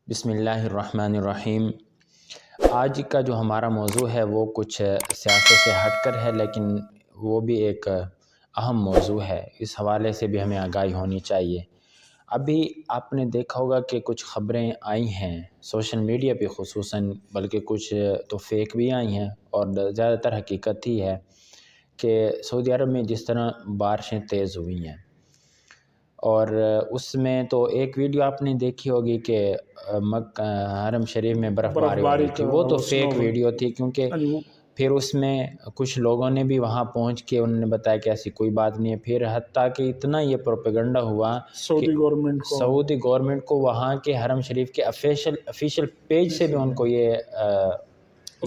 بسم اللہ الرحمن الرحیم۔ آج کا جو ہمارا موضوع ہے وہ کچھ سیاست سے ہٹ کر ہے، لیکن وہ بھی ایک اہم موضوع ہے۔ اس حوالے سے بھی ہمیں آگاہی ہونی چاہیے۔ ابھی آپ نے دیکھا ہوگا کہ کچھ خبریں آئی ہیں سوشل میڈیا پہ خصوصاً، بلکہ کچھ تو فیک بھی آئی ہیں اور زیادہ تر حقیقت ہی ہے کہ سعودی عرب میں جس طرح بارشیں تیز ہوئی ہیں، اور اس میں تو ایک ویڈیو آپ نے دیکھی ہوگی کہ مکہ حرم شریف میں برف باری ہو رہی تھی۔ وہ تو فیک ویڈیو تھی، کیونکہ پھر اس میں کچھ لوگوں نے بھی وہاں پہنچ کے انہوں نے بتایا کہ ایسی کوئی بات نہیں ہے۔ پھر حتیٰ کہ اتنا یہ پروپیگنڈا ہوا کہ سعودی گورنمنٹ کو وہاں کے حرم شریف کے افیشل پیج سے بھی ان کو یہ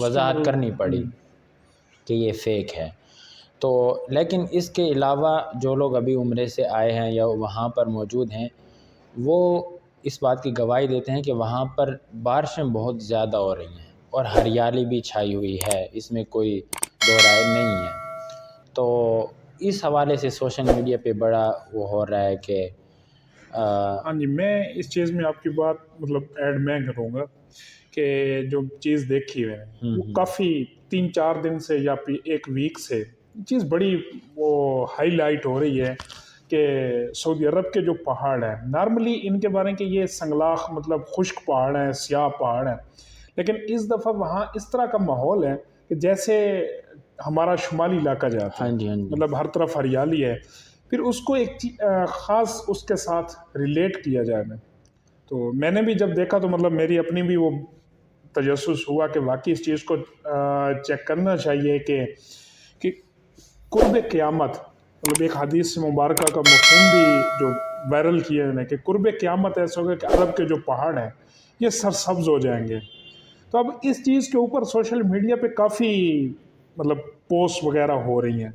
وضاحت کرنی پڑی کہ یہ فیک ہے۔ تو لیکن اس کے علاوہ جو لوگ ابھی عمرے سے آئے ہیں یا وہاں پر موجود ہیں، وہ اس بات کی گواہی دیتے ہیں کہ وہاں پر بارشیں بہت زیادہ ہو رہی ہیں اور ہریالی بھی چھائی ہوئی ہے، اس میں کوئی دو رائے نہیں ہے۔ تو اس حوالے سے سوشل میڈیا پہ بڑا وہ ہو رہا ہے کہ ہاں جی، میں اس چیز میں آپ کی بات ایڈ میں کروں گا کہ جو چیز دیکھی ہے وہ کافی 3-4 دن سے یا پھر ایک ویک سے چیز بڑی وہ ہائی لائٹ ہو رہی ہے کہ سعودی عرب کے جو پہاڑ ہیں، نارملی ان کے بارے کہ یہ سنگلاخ خشک پہاڑ ہیں، سیاہ پہاڑ ہیں، لیکن اس دفعہ وہاں اس طرح کا ماحول ہے کہ جیسے ہمارا شمالی علاقہ جاتا ہے، ہر طرف ہریالی ہے۔ پھر اس کو ایک خاص اس کے ساتھ ریلیٹ کیا جائے تو میں نے بھی جب دیکھا تو میری اپنی بھی وہ تجسس ہوا کہ واقعی اس چیز کو چیک کرنا چاہیے کہ قرب قیامت ایک حدیث مبارکہ کا مفہوم بھی جو وائرل کیا ہے کہ قرب قیامت ایسا ہوگا کہ عرب کے جو پہاڑ ہیں یہ سرسبز ہو جائیں گے۔ تو اب اس چیز کے اوپر سوشل میڈیا پہ کافی پوسٹ وغیرہ ہو رہی ہیں،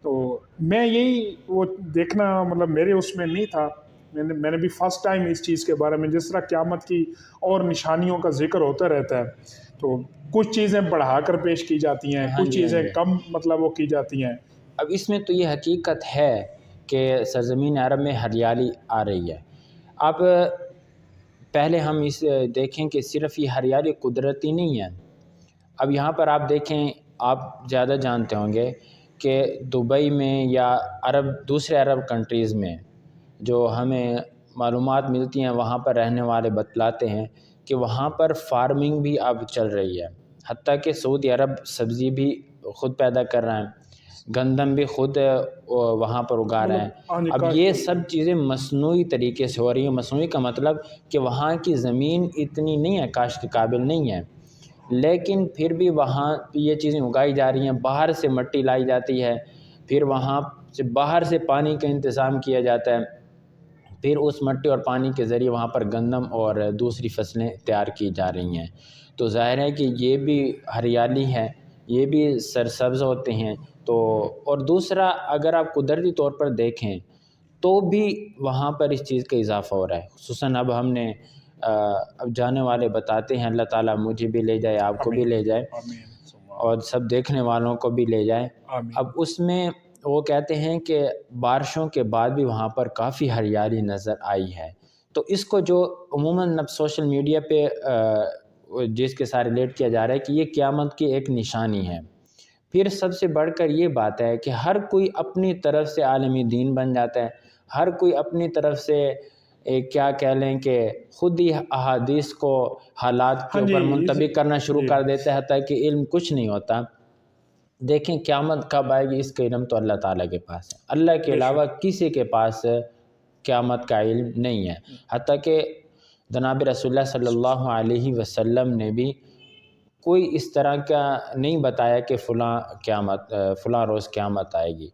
تو میں یہی وہ دیکھنا میرے اس میں نہیں تھا۔ میں نے بھی فرسٹ ٹائم اس چیز کے بارے میں، جس طرح قیامت کی اور نشانیوں کا ذکر ہوتا رہتا ہے، تو کچھ چیزیں بڑھا کر پیش کی جاتی ہیں، کچھ چیزیں کم وہ کی جاتی ہیں۔ اب اس میں تو یہ حقیقت ہے کہ سرزمین عرب میں ہریالی آ رہی ہے۔ اب پہلے ہم اس دیکھیں کہ صرف یہ ہریالی قدرتی نہیں ہے۔ اب یہاں پر آپ دیکھیں، آپ زیادہ جانتے ہوں گے کہ دبئی میں یا دوسرے عرب کنٹریز میں جو ہمیں معلومات ملتی ہیں، وہاں پر رہنے والے بتلاتے ہیں کہ وہاں پر فارمنگ بھی اب چل رہی ہے، حتیٰ کہ سعودی عرب سبزی بھی خود پیدا کر رہا ہے، گندم بھی خود وہاں پر اگا رہے ہیں۔ اب یہ سب چیزیں مصنوعی طریقے سے ہو رہی ہیں۔ مصنوعی کا مطلب کہ وہاں کی زمین اتنی نہیں ہے، کاشت کے قابل نہیں ہے، لیکن پھر بھی وہاں یہ چیزیں اگائی جا رہی ہیں۔ باہر سے مٹی لائی جاتی ہے، پھر وہاں سے باہر سے پانی کا انتظام کیا جاتا ہے، پھر اس مٹی اور پانی کے ذریعے وہاں پر گندم اور دوسری فصلیں تیار کی جا رہی ہیں۔ تو ظاہر ہے کہ یہ بھی ہریالی ہے، یہ بھی سرسبز ہوتے ہیں۔ تو اور دوسرا، اگر آپ قدرتی طور پر دیکھیں تو بھی وہاں پر اس چیز کا اضافہ ہو رہا ہے۔ خصوصاً اب ہم نے اب جانے والے بتاتے ہیں، اللہ تعالیٰ مجھے بھی لے جائے، آپ کو بھی لے جائے، اور سب دیکھنے والوں کو بھی لے جائے۔ اب اس میں وہ کہتے ہیں کہ بارشوں کے بعد بھی وہاں پر کافی ہریالی نظر آئی ہے۔ تو اس کو جو عموماً اب سوشل میڈیا پہ جس کے ساتھ ریلیٹ کیا جا رہا ہے کہ یہ قیامت کی ایک نشانی ہے۔ پھر سب سے بڑھ کر یہ بات ہے کہ ہر کوئی اپنی طرف سے عالمی دین بن جاتا ہے، ہر کوئی اپنی طرف سے کیا کہہ لیں کہ خود ہی احادیث کو حالات کے اوپر منطبق کرنا شروع کر دیتا ہے، حتیٰ کہ علم کچھ نہیں ہوتا۔ دیکھیں قیامت کب آئے گی، اس کا علم تو اللہ تعالیٰ کے پاس ہے، اللہ کے علاوہ کسی کے پاس قیامت کا علم نہیں ہے۔ حتیٰ کہ جناب رسول اللہ صلی اللہ علیہ وسلم نے بھی کوئی اس طرح کا نہیں بتایا کہ فلاں روز قیامت آئے گی۔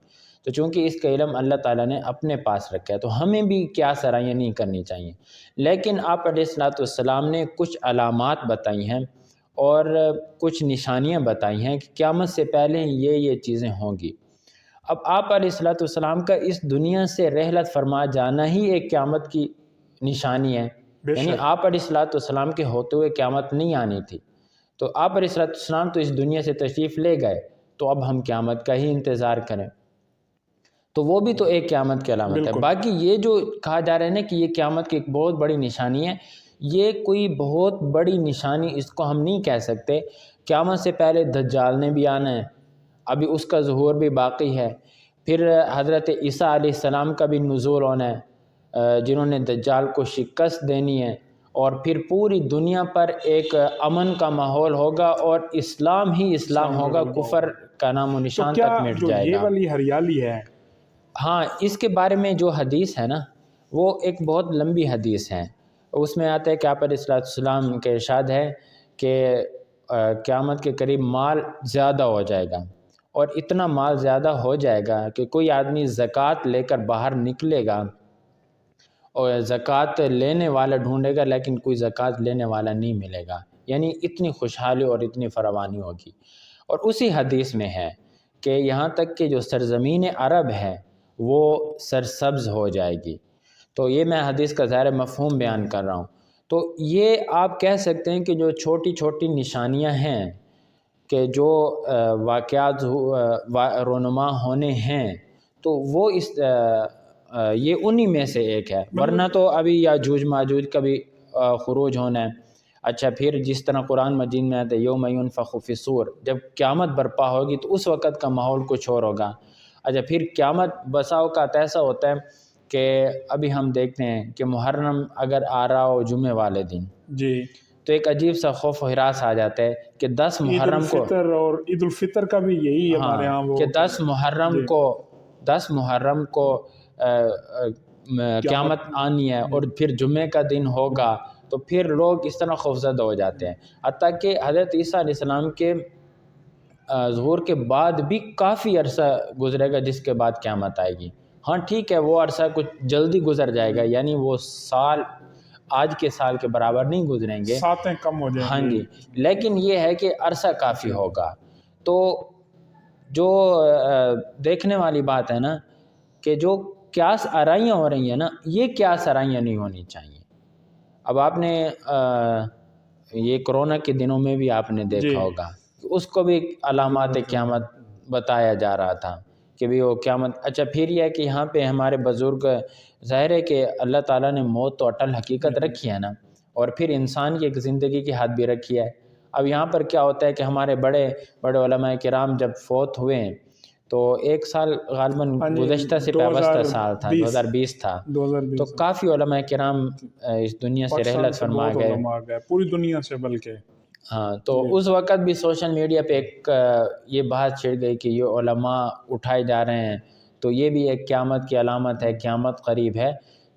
تو چونکہ اس کا علم اللہ تعالیٰ نے اپنے پاس رکھا ہے، تو ہمیں بھی قیاس آرائیاں نہیں کرنی چاہیے۔ لیکن آپ علیہ السلام نے کچھ علامات بتائی ہیں اور کچھ نشانیاں بتائی ہیں کہ قیامت سے پہلے یہ چیزیں ہوں گی۔ اب آپ علیہ السلام کا اس دنیا سے رحلت فرما جانا ہی ایک قیامت کی نشانی ہے، یعنی آپ علیہ السلام کے ہوتے ہوئے قیامت نہیں آنی تھی۔ تو آپ علیہ السلام تو اس دنیا سے تشریف لے گئے، تو اب ہم قیامت کا ہی انتظار کریں، تو وہ بھی تو ایک قیامت کی علامت ہے۔ باقی یہ جو کہا جا رہا ہے نا کہ یہ قیامت کی ایک بہت بڑی نشانی ہے، یہ کوئی بہت بڑی نشانی اس کو ہم نہیں کہہ سکتے. قیامت سے پہلے دجال نے بھی آنا ہے، ابھی اس کا ظہور بھی باقی ہے. پھر حضرت عیسیٰ علیہ السلام کا بھی نزول ہونا ہے، جنہوں نے دجال کو شکست دینی ہے. اور پھر پوری دنیا پر ایک امن کا ماحول ہوگا اور اسلام ہی اسلام ہوگا، کفر کا نام و نشان تک مٹ جو جائے یہ گا. والی ہریالی ہے، ہاں اس کے بارے میں جو حدیث ہے نا وہ ایک بہت لمبی حدیث ہے. اس میں آتا ہے کہ آپ علیہ السلام کے ارشاد ہے کہ قیامت کے قریب مال زیادہ ہو جائے گا، اور اتنا مال زیادہ ہو جائے گا کہ کوئی آدمی زکوٰۃ لے کر باہر نکلے گا اور زکوٰۃ لینے والا ڈھونڈے گا لیکن کوئی زکوٰۃ لینے والا نہیں ملے گا. یعنی اتنی خوشحالی اور اتنی فراوانی ہوگی. اور اسی حدیث میں ہے کہ یہاں تک کہ جو سرزمین عرب ہے وہ سرسبز ہو جائے گی. تو یہ میں حدیث کا ظاہر مفہوم بیان کر رہا ہوں. تو یہ آپ کہہ سکتے ہیں کہ جو چھوٹی چھوٹی نشانیاں ہیں کہ جو واقعات رونما ہونے ہیں، تو وہ یہ انہی میں سے ایک ہے. ورنہ تو ابھی یاجوج ماجوج کا بھی خروج ہونا ہے. اچھا پھر جس طرح قرآن مجید میں آتا ہے یوم ینفخ فی الصور، جب قیامت برپا ہوگی تو اس وقت کا ماحول کچھ اور ہوگا. اچھا پھر قیامت بسا اوقات ایسا ہوتا ہے کہ ابھی ہم دیکھتے ہیں کہ محرم اگر آ رہا ہو جمعے والے دن جی، تو ایک عجیب سا خوف و ہراس آ جاتا ہے کہ 10 محرم کو، اور عید الفطر کا بھی یہی ہمارے ہاں وہ کہ 10 محرم کو قیامت آنی ہے اور پھر جمعے کا دن ہوگا، تو پھر لوگ اس طرح خوفزدہ ہو جاتے ہیں. حتیٰ کہ حضرت عیسیٰ علیہ السلام کے ظہور کے بعد بھی کافی عرصہ گزرے گا جس کے بعد قیامت آئے گی. ہاں ٹھیک ہے وہ عرصہ کچھ جلدی گزر جائے گا، یعنی وہ سال آج کے سال کے برابر نہیں گزریں گے، ساتیں کم ہو جائیں گی. ہاں جی، لیکن یہ ہے کہ عرصہ کافی ہوگا. تو جو دیکھنے والی بات ہے نا کہ جو قیاس آرائیاں ہو رہی ہیں نا، یہ قیاس آرائیاں نہیں ہونی چاہیے. اب آپ نے یہ کرونا کے دنوں میں بھی آپ نے دیکھا ہوگا کہ اس کو بھی علامات قیامت بتایا جا رہا تھا کہ بھی وہ قیامت. اچھا پھر یہ ہے کہ یہاں پہ ہمارے بزرگ، ظاہر ہے کہ اللہ تعالیٰ نے موت تو اٹل حقیقت رکھی ہے نا، اور پھر انسان کی ایک زندگی کی حد بھی رکھی ہے. اب یہاں پر کیا ہوتا ہے کہ ہمارے بڑے بڑے علماء کرام جب فوت ہوئے ہیں تو ایک سال غالباً گزشتہ سے پیوستہ سال تھا، 2020 تھا، تو کافی علماء کرام اس دنیا سے رحلت فرما گئے، پوری دنیا سے. بلکہ ہاں تو اس وقت بھی سوشل میڈیا پہ ایک یہ بات چھڑ گئی کہ یہ علماء اٹھائے جا رہے ہیں، تو یہ بھی ایک قیامت کی علامت ہے، قیامت قریب ہے.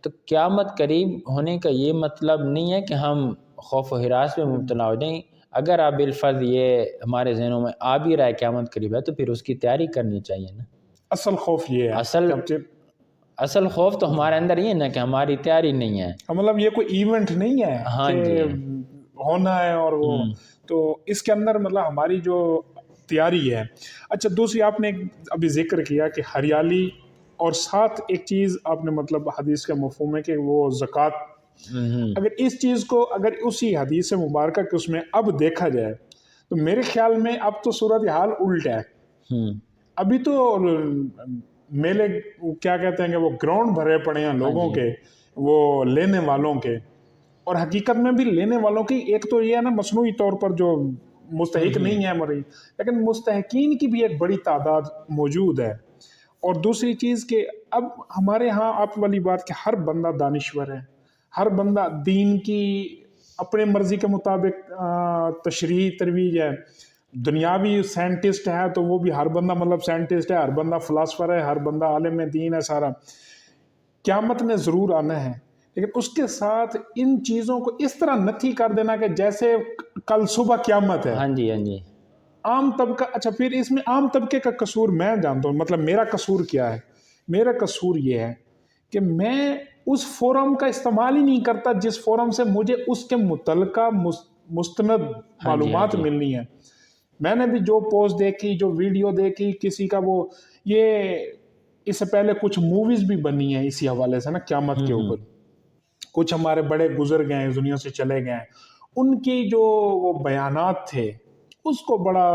تو قیامت قریب ہونے کا یہ مطلب نہیں ہے کہ ہم خوف و ہراس میں مبتلا ہو جائیں. اگر آپ بالفرض یہ ہمارے ذہنوں میں آ بھی رہا ہے قیامت قریب ہے تو پھر اس کی تیاری کرنی چاہیے نا. اصل خوف یہ ہے، اصل خوف تو ہمارے اندر یہ نا کہ ہماری تیاری نہیں ہے. مطلب یہ کوئی ایونٹ نہیں ہے ہاں جی ہونا ہے اور وہ تو اس کے اندر مطلب ہماری جو تیاری ہے. اچھا دوسری آپ نے ابھی ذکر کیا کہ ہریالی، اور ساتھ ایک چیز آپ نے مطلب حدیث کا مفہوم ہے کہ وہ زکوٰۃ. اگر اس چیز کو اگر اسی حدیث مبارکہ کے اس میں اب دیکھا جائے تو میرے خیال میں اب تو صورتحال الٹ ہے. ابھی تو میلے کیا کہتے ہیں کہ وہ گراؤنڈ بھرے پڑے ہیں لوگوں کے، وہ لینے والوں کے، اور حقیقت میں بھی لینے والوں کی ایک تو یہ ہے نا مصنوعی طور پر جو مستحق نہیں ہے مری، لیکن مستحقین کی بھی ایک بڑی تعداد موجود ہے. اور دوسری چیز کہ اب ہمارے ہاں آپ والی بات کہ ہر بندہ دانشور ہے، ہر بندہ دین کی اپنے مرضی کے مطابق تشریح ترویج ہے. دنیاوی سائنٹسٹ ہے تو وہ بھی ہر بندہ مطلب سائنٹسٹ ہے، ہر بندہ فلاسفر ہے، ہر بندہ عالم دین ہے. سارا قیامت نے ضرور آنا ہے، لیکن اس کے ساتھ ان چیزوں کو اس طرح نتھی کر دینا کہ جیسے کل صبح قیامت ہے. ہاں جی ہاں جی. عام طبقہ، اچھا پھر اس میں عام طبقے کا قصور میں جانتا ہوں، مطلب میرا قصور کیا ہے؟ میرا قصور یہ ہے کہ میں اس فورم کا استعمال ہی نہیں کرتا جس فورم سے مجھے اس کے متعلقہ مستند معلومات ملنی ہے. میں نے بھی جو پوسٹ دیکھی، جو ویڈیو دیکھی کسی کا، وہ یہ اس سے پہلے کچھ موویز بھی بنی ہیں اسی حوالے سے نا قیامت کے اوپر. کچھ ہمارے بڑے گزر گئے ہیں، دنیا سے چلے گئے ہیں، ان کی جو وہ بیانات تھے اس کو بڑا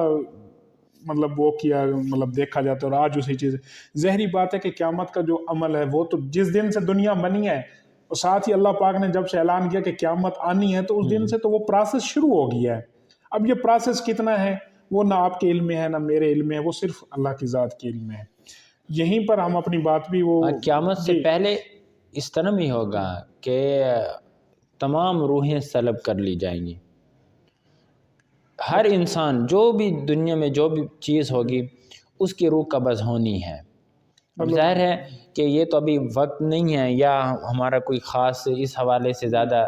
مطلب وہ کیا، مطلب دیکھا جاتا ہے. اور آج اسی چیز ظاہری بات ہے کہ قیامت کا جو عمل ہے وہ تو جس دن سے دنیا بنی ہے اور ساتھ ہی اللہ پاک نے جب سے اعلان کیا کہ قیامت آنی ہے تو اس دن سے تو وہ پروسیس شروع ہو گیا ہے. اب یہ پروسیس کتنا ہے وہ نہ آپ کے علم میں ہے نہ میرے علم میں ہے, وہ صرف اللہ کی ذات کے علم میں ہے. یہیں پر ہم اپنی بات بھی وہ قیامت سے پہلے اس طرح بھی ہوگا کہ تمام روحیں سلب کر لی جائیں گی. ہر انسان جو بھی دنیا میں جو بھی چیز ہوگی اس کی روح قبض ہونی ہے. ظاہر ہے کہ یہ تو ابھی وقت نہیں ہے یا ہمارا کوئی خاص اس حوالے سے زیادہ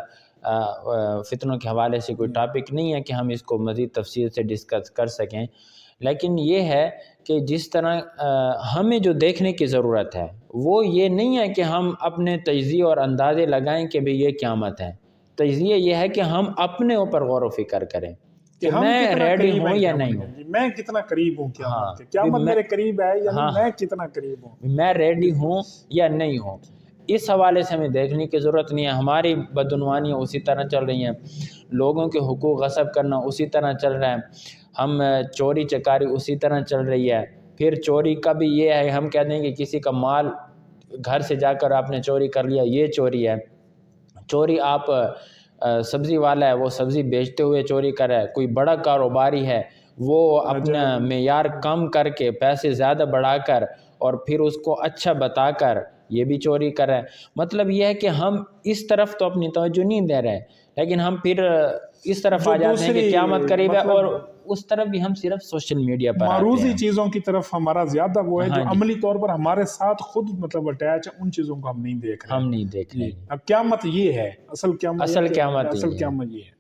فتنوں کے حوالے سے کوئی ٹاپک نہیں ہے کہ ہم اس کو مزید تفصیل سے ڈسکس کر سکیں. لیکن یہ ہے کہ جس طرح ہمیں جو دیکھنے کی ضرورت ہے وہ یہ نہیں ہے کہ ہم اپنے تجزیے اور اندازے لگائیں کہ بھئی یہ قیامت ہے. تجزیہ یہ ہے کہ ہم اپنے اوپر غور و فکر کریں کہ میں ریڈی ہوں یا نہیں ہوں, میں کتنا قریب ہوں قیامت کے, قیامت میرے قریب ہے یا نہیں, میں کتنا قریب ہوں, میں ریڈی ہوں یا نہیں ہوں. اس حوالے سے ہمیں دیکھنے کی ضرورت نہیں ہے. ہماری بدعنوانیاں اسی طرح چل رہی ہیں, لوگوں کے حقوق غصب کرنا اسی طرح چل رہا ہے, ہم چوری چکاری اسی طرح چل رہی ہے. پھر چوری کا بھی یہ ہے, ہم کہہ دیں کہ کسی کا مال گھر سے جا کر آپ نے چوری کر لیا, یہ چوری ہے. چوری آپ سبزی والا ہے وہ سبزی بیچتے ہوئے چوری کر رہا ہے, کوئی بڑا کاروباری ہے وہ اپنا معیار کم کر کے پیسے زیادہ بڑھا کر اور پھر اس کو اچھا بتا کر یہ بھی چوری کر رہے ہیں. مطلب یہ ہے کہ ہم اس طرف تو اپنی توجہ نہیں دے رہے, لیکن ہم پھر اس طرف آ جاتے ہیں کہ قیامت قریب ہے, اور اس طرف بھی ہم صرف سوشل میڈیا پر معروضی چیزوں کی طرف ہمارا زیادہ وہ ہے جو عملی طور پر ہمارے ساتھ خود مطلب اٹیچ ہے, ان چیزوں کو ہم نہیں دیکھ رہے. ہم نہیں دیکھ رہے. اب قیامت یہ ہے, اصل قیامت یہ ہے.